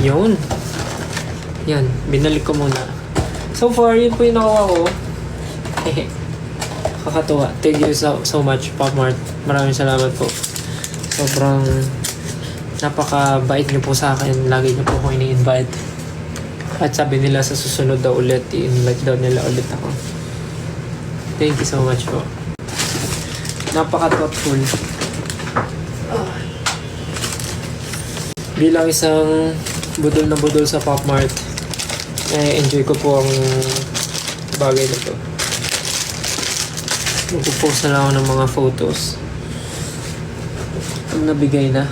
Yun. Yan, binalik ko muna. So far, yun po yung nakuha ko. Kakatuwa. Thank you so much, Pop Mart. Maraming salamat po. Sobrang napakabait niyo po sa akin. Lagi niyo po ako ini-invite. At sabi nila sa susunod daw ulit, i-invite daw nila ulit ako. Thank you so much po. Napaka-thoughtful. Bilang isang budol na budol sa Pop Mart, enjoy ko po ang bagay na to. Magpo-post na lang ako ng mga photos pag nabigay na.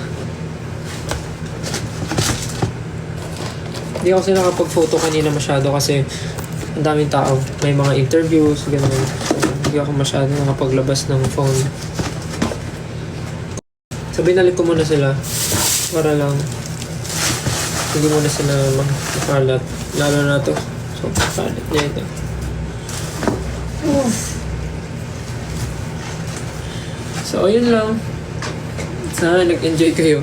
Hindi ako kasi nakapag-photo kanina masyado kasi ang daming tao. May mga interviews, gano'n. Hindi ako masyado nakapaglabas ng phone. So, binalik ko muna sila para lang hindi muna sila magkalat. Lalo na to. So, kalat niya ito. So, ayun lang. Sana nag-enjoy kayo.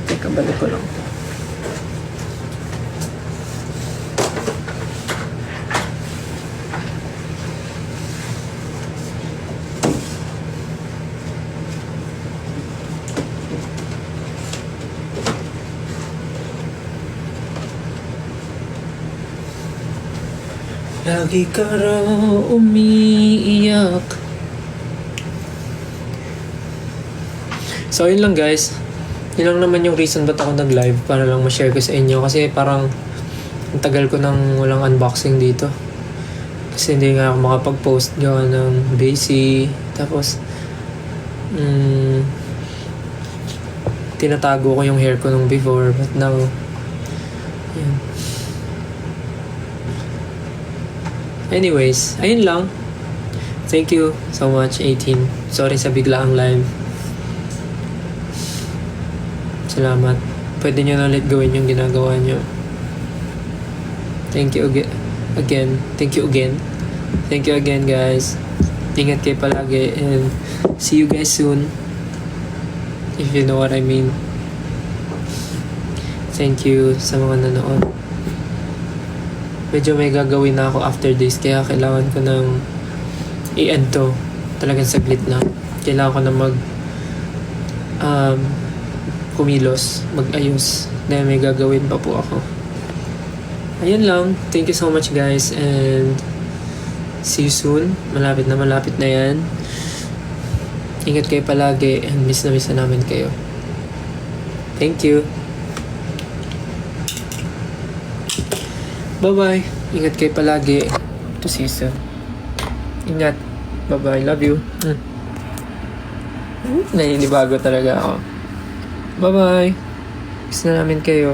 Teka, balik ko lang. Lagi ka raw umiiyak. So, yun lang guys. Yun lang naman yung reason ba't ako nag-live. Para lang ma-share ko sa inyo. Kasi parang ang tagal ko nang walang unboxing dito. Kasi hindi nga ako makapag-post gawa ng busy. Tapos, tinatago ko yung hair ko nung before. But now, yun. Anyways, ayun lang. Thank you so much, 18. Sorry sa biglaang live. Salamat. Pwede nyo na ulit gawin yung ginagawa nyo. Thank you again. Thank you again. Thank you again, guys. Ingat kayo palagi and see you guys soon. If you know what I mean. Thank you sa mga nanood. Medyo may gagawin na ako after this kaya kailangan ko ng i-end to. Talagang saglit lang. Kailangan ko na kumilos, mag-ayos. Dahil may gagawin pa po ako. Ayun lang. Thank you so much guys and see you soon. Malapit na yan. Ingat kayo palagi and miss na namin kayo. Thank you. Bye-bye. Ingat kayo palagi. To see you soon. Ingat. Bye-bye. Love you. Naninibago talaga ako. Bye-bye. Miss na namin kayo.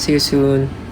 See you soon.